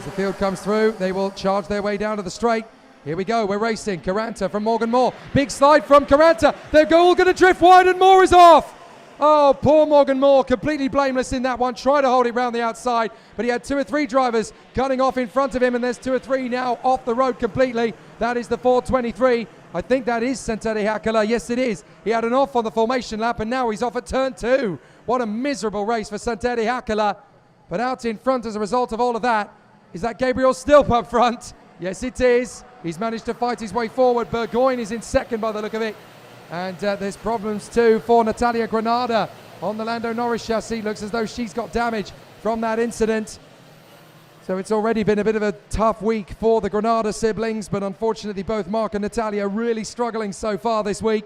As the field comes through, they will charge their way down to the straight. Here we go, we're racing. Caranta from Morgan Moore. Big slide from Caranta. They're all going to drift wide and Moore is off. Oh, poor Morgan Moore, completely blameless in that one. Tried to hold it round the outside, but he had 2 or 3 drivers cutting off in front of him, and there's 2 or 3 now off the road completely. That is the 423. I think that is Santeri Hakala. Yes, it is. He had an off on the formation lap, and now he's off at turn 2. What a miserable race for Santeri Hakala. But out in front as a result of all of that, is that Gabriel Stilp up front? Yes, it is. He's managed to fight his way forward. Burgoyne is in second by the look of it. And there's problems too for Natalia Granada on the Lando Norris chassis. Looks as though she's got damage from that incident. So it's already been a bit of a tough week for the Granada siblings, but unfortunately both Mark and Natalia really struggling so far this week.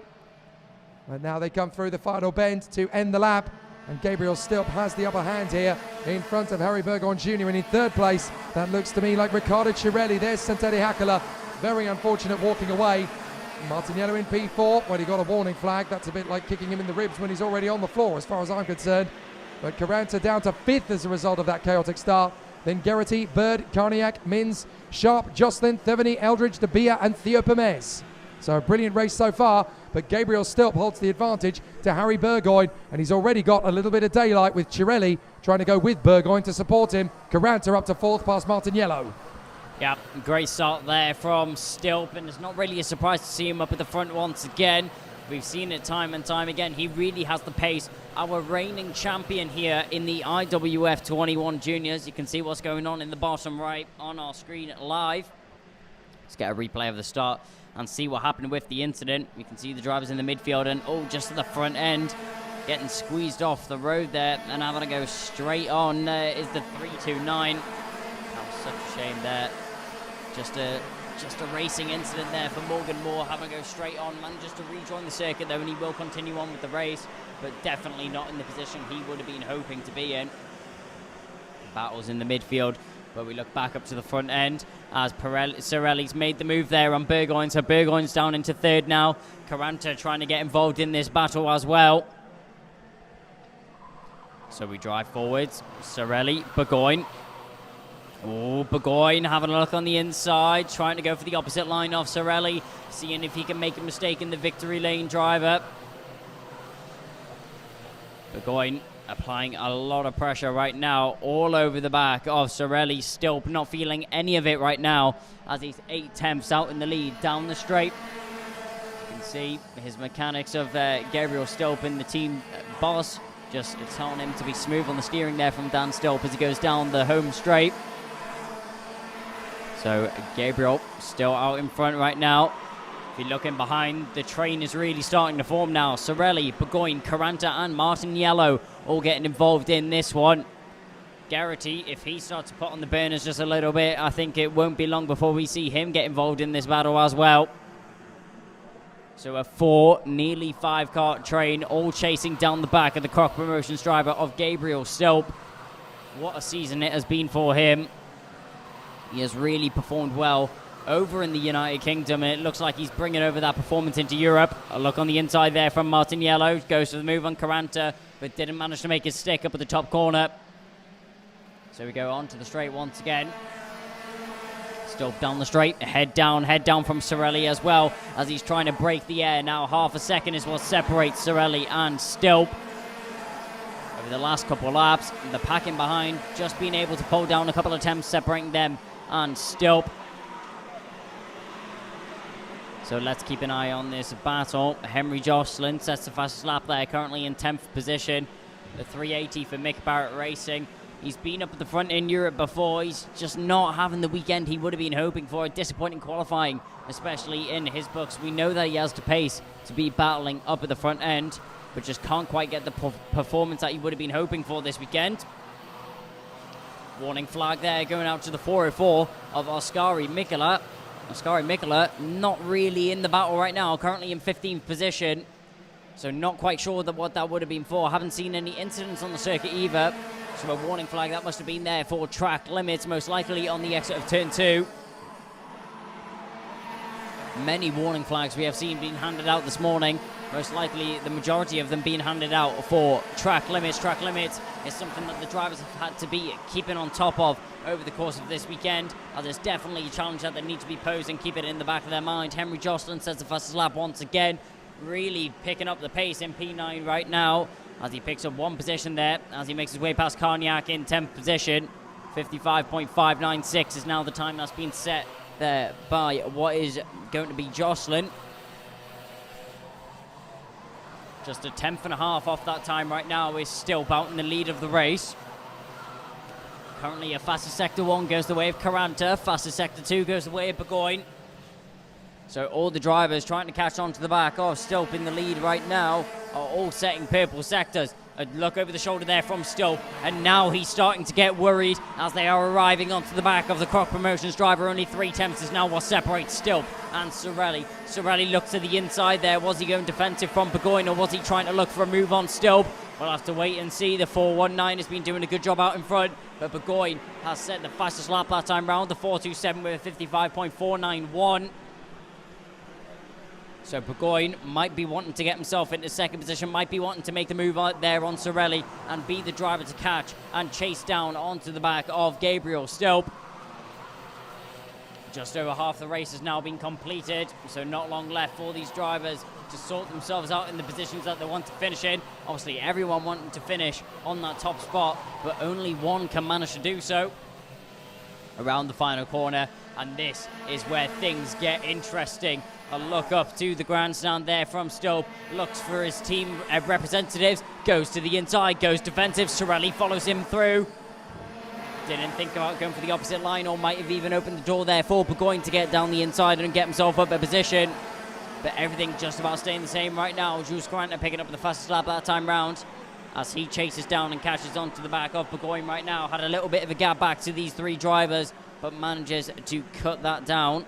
And now they come through the final bend to end the lap, and Gabriel Stilp has the upper hand here in front of Harry Burgoyne Jr. And in third place, that looks to me like Riccardo Cirelli. There's Santeri Hakala, very unfortunate walking away. Martiniello in P4, well, he got a warning flag. That's a bit like kicking him in the ribs when he's already on the floor, as far as I'm concerned. But Caranta down to 5th as a result of that chaotic start. Then Geraghty, Bird, Carniac, Mins, Sharp, Jocelyn, Theveny, Eldridge, De Bia, and Theo Permez. So a brilliant race so far, but Gabriel Stilp holds the advantage to Harry Burgoyne, and he's already got a little bit of daylight with Cirelli trying to go with Burgoyne to support him. Caranta up to 4th past Martiniello. Yeah, great start there from Stilp, and it's not really a surprise to see him up at the front once again. We've seen it time and time again. He really has the pace. Our reigning champion here in the IWF 21 Juniors. You can see what's going on in the bottom right on our screen live. Let's get a replay of the start and see what happened with the incident. You can see the drivers in the midfield and, just at the front end, getting squeezed off the road there, and having to go straight on is the 329. That was such a shame there. Just a racing incident there for Morgan Moore, having to go straight on, manages to rejoin the circuit though, and he will continue on with the race, but definitely not in the position he would have been hoping to be in. Battles in the midfield, but we look back up to the front end as Cirelli's made the move there on Burgoyne, so Burgoyne's down into 3rd now. Caranta trying to get involved in this battle as well. So we drive forwards, Cirelli, Burgoyne. Oh, Burgoyne having a look on the inside, trying to go for the opposite line of Cirelli, seeing if he can make a mistake in the victory lane driver. Burgoyne applying a lot of pressure right now all over the back of Cirelli. Stilp not feeling any of it right now as he's 8/10ths out in the lead down the straight. You can see his mechanics of Gabriel Stilp and the team boss just telling him to be smooth on the steering there from Dan Stilp as he goes down the home straight. So Gabriel still out in front right now. If you're looking behind, the train is really starting to form now. Cirelli, Burgoyne, Caranta, and Martiniello all getting involved in this one. Geraghty, if he starts to put on the burners just a little bit, I think it won't be long before we see him get involved in this battle as well. So a 4, nearly 5 car train, all chasing down the back of the Croc Promotions driver of Gabriel Stilp. What a season it has been for him. He has really performed well over in the United Kingdom, and it looks like he's bringing over that performance into Europe. A look on the inside there from Martiniello. Goes for the move on Caranta, but didn't manage to make his stick up at the top corner. So we go on to the straight once again. Still down the straight, head down from Cirelli as well, as he's trying to break the air. Now half a second is what separates Cirelli and Stilp. Over the last couple of laps, the packing behind, just being able to pull down a couple of attempts separating them and Stilp. So let's keep an eye on this battle. Henry Jocelyn sets the fastest lap there, currently in 10th position. The 380 for Mick Barrett Racing. He's been up at the front in Europe before. He's just not having the weekend he would have been hoping for. Disappointing qualifying, especially in his books. We know that he has the pace to be battling up at the front end, but just can't quite get the performance that he would have been hoping for this weekend. Warning flag there going out to the 404 of Oskari Mikkola. Oskari Mikkola not really in the battle right now, currently in 15th position. So not quite sure what that would have been for. Haven't seen any incidents on the circuit either. So a warning flag that must have been there for track limits, most likely on the exit of turn 2. Many warning flags we have seen being handed out this morning most likely the majority of them being handed out for track limits. Track limits is something that the drivers have had to be keeping on top of over the course of this weekend. There's definitely a challenge that they need to be posing, keep it in the back of their mind. Henry Jocelyn says the fastest lap once again, really picking up the pace in P9 right now as he picks up one position there as he makes his way past Carniac in 10th position. 55.596 is now the time that's been set there by what is going to be Jocelyn. Just a 10th and a half off that time right now is still out in the lead of the race. Currently a fastest sector 1 goes the way of Caranta, fastest sector 2 goes the way of Burgoyne. So all the drivers trying to catch on to the back of Stilp in the lead right now are all setting purple sectors. A look over the shoulder there from Stilp, and now he's starting to get worried as they are arriving onto the back of the Croc Promotions driver. Only 3 tenths is now what separates Stilp and Sorelli. Sorelli looks to the inside there. Was he going defensive from Burgoyne, or was he trying to look for a move on Stilp? We'll have to wait and see. The 419 has been doing a good job out in front, but Burgoyne has set the fastest lap that time round, the 427 with a 55.491. So Burgoyne might be wanting to get himself into second position, might be wanting to make the move out there on Sorelli and be the driver to catch and chase down onto the back of Gabriel Stilp. Just over half the race has now been completed, so not long left for these drivers to sort themselves out in the positions that they want to finish in. Obviously everyone wanting to finish on that top spot, but only one can manage to do so around the final corner, and this is where things get interesting. A look up to the grandstand there from Stilp, looks for his team representatives, goes to the inside, goes defensive. Sorelli follows him through. Didn't think about going for the opposite line, or might have even opened the door there for Burgoyne to get down the inside and get himself up a position. But everything just about staying the same right now. Jules Caranta picking up the fastest lap that time round as he chases down and catches onto the back of Burgoyne right now. Had a little bit of a gap back to these 3 drivers, but manages to cut that down.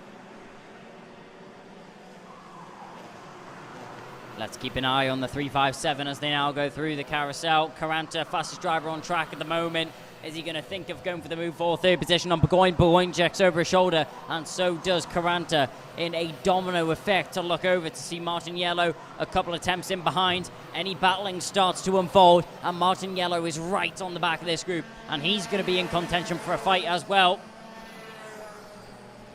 Let's keep an eye on the 357 as they now go through the carousel. Caranta, fastest driver on track at the moment. Is he going to think of going for the move for 3rd position on Burgoyne? Burgoyne checks over his shoulder, and so does Caranta in a domino effect to look over to see Martin Yellow a couple of attempts in behind. Any battling starts to unfold, and Martin Yellow is right on the back of this group, and he's going to be in contention for a fight as well.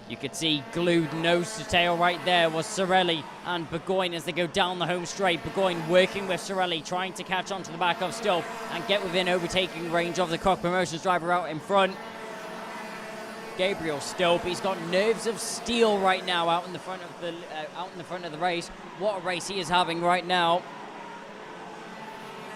You could see glued nose to tail right there was Sorelli and Burgoyne as they go down the home straight. Burgoyne working with Sorelli, trying to catch onto the back of Stilp and get within overtaking range of the Croc Promotions driver out in front. Gabriel Stilp, he's got nerves of steel right now out in the front of the race. What a race he is having right now.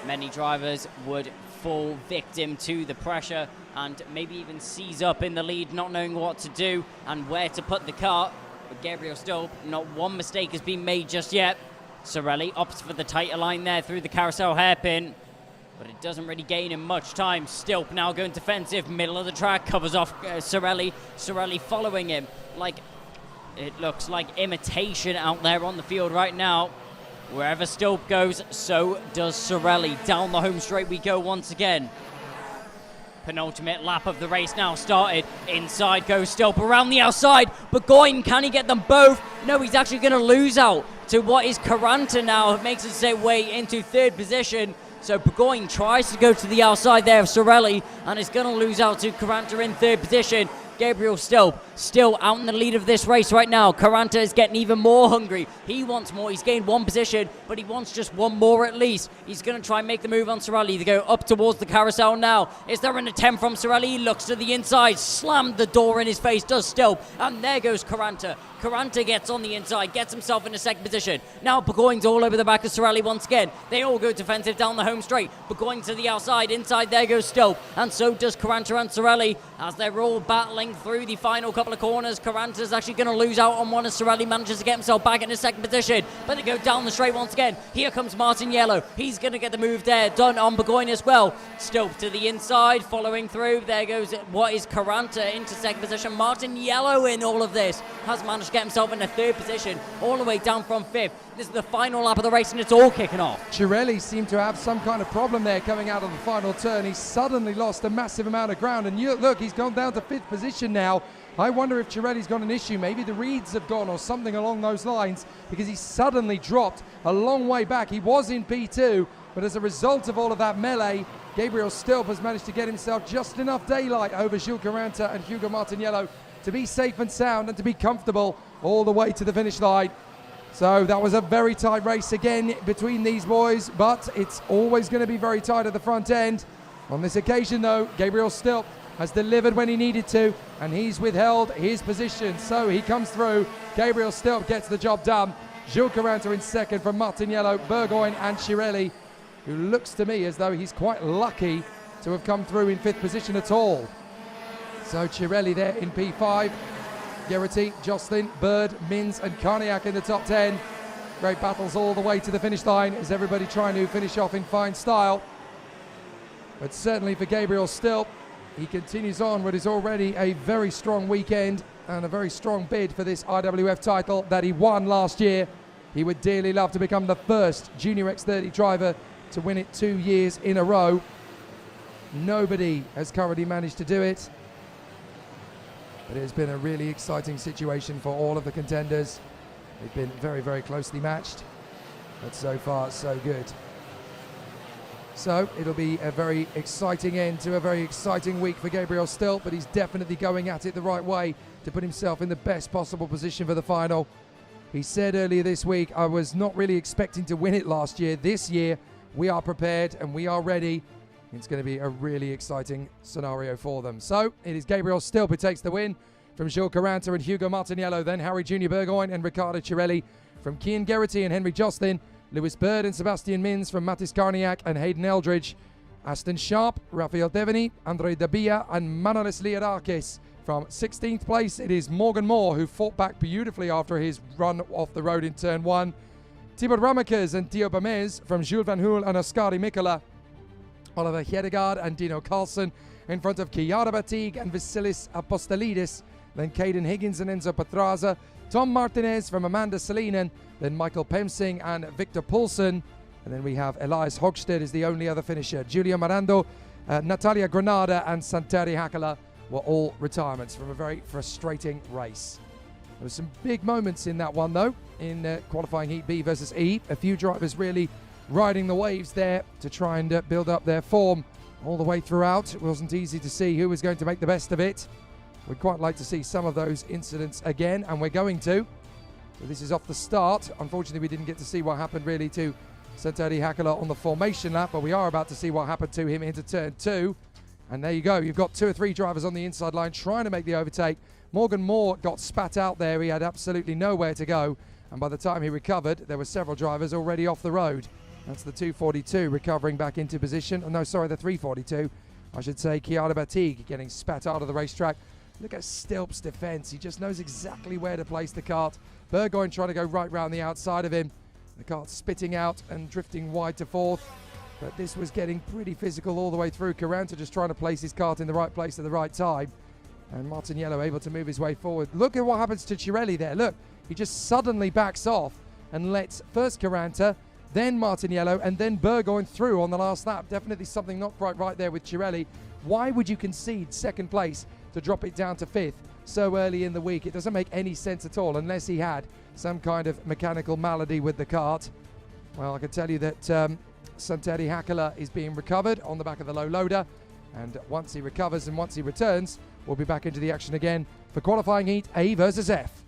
Many drivers would fall victim to the pressure and maybe even seize up in the lead, not knowing what to do and where to put the car. But Gabriel Stilp, not one mistake has been made just yet. Sorelli opts for the tighter line there through the carousel hairpin, but it doesn't really gain him much time. Stilp now going defensive, middle of the track, covers off Sorelli. Sorelli following him like it looks like imitation out there on the field right now. Wherever Stilp goes, so does Sorelli. Down the home straight we go once again. Penultimate lap of the race now started. Inside goes Stilp, around the outside. Burgoyne, can he get them both? No, he's actually going to lose out to what is Caranta now. It makes his way into 3rd position. So Burgoyne tries to go to the outside there of Sorelli and is going to lose out to Caranta in 3rd position. Gabriel Stilp still out in the lead of this race right now. Caranta is getting even more hungry. He wants more. He's gained 1 position, but he wants just 1 more at least. He's going to try and make the move on Sorelli. They go up towards the carousel now. Is there an attempt from Sorelli? He looks to the inside, slammed the door in his face, does Stilp, and there goes Caranta. Caranta gets on the inside, gets himself into 2nd position. Now Burgoyne's all over the back of Sorelli once again. They all go defensive down the home straight. Burgoyne to the outside, inside there goes Stilp, and so does Caranta and Sorelli as they're all battling through the final couple of corners. Caranta's actually going to lose out on one as Sorelli manages to get himself back into 2nd position, but they go down the straight once again. Here comes Martin Yellow. He's going to get the move there done on Burgoyne as well. Stilp to the inside, following through. There goes what is Caranta into 2nd position. Martin Yellow in all of this has managed to get himself into 3rd position, all the way down from 5th. This is the final lap of the race and it's all kicking off. Cirelli seemed to have some kind of problem there coming out of the final turn. He suddenly lost a massive amount of ground, and look, he's gone down to 5th position now. I wonder if Cirelli's got an issue. Maybe the reeds have gone or something along those lines, because he suddenly dropped a long way back. He was in P2, but as a result of all of that melee, Gabriel Stilp has managed to get himself just enough daylight over Gilles Caranta and Hugo Martiniello to be safe and sound and to be comfortable all the way to the finish line. So that was a very tight race again between these boys, but it's always going to be very tight at the front end. On this occasion, though, Gabriel Stilp has delivered when he needed to, and he's withheld his position. So he comes through. Gabriel Stilp gets the job done. Gilles Caranta in second from Martiniello, Burgoyne and Cirelli, who looks to me as though he's quite lucky to have come through in fifth position at all. So Cirelli there in P5. Geraghty, Jocelyn, Bird, Mins and Carniac in the top 10. Great battles all the way to the finish line as everybody trying to finish off in fine style. But certainly for Gabriel Stilp, he continues on what is already a very strong weekend and a very strong bid for this IWF title that he won last year. He would dearly love to become the first Junior X30 driver to win it 2 years in a row. Nobody has currently managed to do it. But it has been a really exciting situation for all of the contenders. They've been very, very closely matched, but so far so good. So it'll be a very exciting end to a very exciting week for Gabriel Stilp, but he's definitely going at it the right way to put himself in the best possible position for the final. He said earlier this week, I was not really expecting to win it last year. This year, we are prepared and we are ready. It's going to be a really exciting scenario for them. So it is Gabriel Stilp who takes the win from Gilles Caranta and Hugo Martiniello, then Harry Junior Burgoyne and Riccardo Cirelli from Cian Geraghty and Henry Jocelyn, Lewis Bird and Sebastian Mins from Matis Carniac and Hayden Eldridge, Aston Sharp, Rafael Devaney, Andre Dabia and Manolis Liarakis. From 16th place, it is Morgan Moore, who fought back beautifully after his run off the road in turn 1. Tibor Ramakers and Theo Bames from Jules Van Hoel and Oskari Mikola. Oliver Hedegaard and Dino Carlson in front of Chiara Batig and Vasilis Apostolidis. Then Caden Higgins and Enzo Petraza. Tom Martinez from Amanda Salinen. Then Michael Pemsing and Victor Poulsen. And then we have Elias Hogsted as the only other finisher. Giulio Marando, Natalia Granada and Santeri Hakala were all retirements from a very frustrating race. There were some big moments in that one though, in qualifying Heat B versus E. A few drivers really riding the waves there to try and build up their form all the way throughout. It wasn't easy to see who was going to make the best of it. We'd quite like to see some of those incidents again, and we're going to. So this is off the start. Unfortunately, we didn't get to see what happened really to Santeri Hakala on the formation lap, but we are about to see what happened to him into turn 2. And there you go. You've got 2 or 3 drivers on the inside line trying to make the overtake. Morgan Moore got spat out there. He had absolutely nowhere to go. And by the time he recovered, there were several drivers already off the road. That's the 242 recovering back into position. Oh, no, sorry, the 342. I should say Chiara Batig getting spat out of the racetrack. Look at Stilp's defence. He just knows exactly where to place the kart. Burgoyne trying to go right round the outside of him. The kart spitting out and drifting wide to 4th. But this was getting pretty physical all the way through. Caranta just trying to place his kart in the right place at the right time. And Martiniello able to move his way forward. Look at what happens to Cirelli there. Look, he just suddenly backs off and lets first Caranta, then Martiniello, and then Burgoyne through on the last lap. Definitely something not quite right there with Cirelli. Why would you concede second place to drop it down to 5th so early in the week? It doesn't make any sense at all unless he had some kind of mechanical malady with the kart. Well, I can tell you that Santeri Hakala is being recovered on the back of the low loader, and once he recovers and once he returns, we'll be back into the action again for qualifying heat A versus F.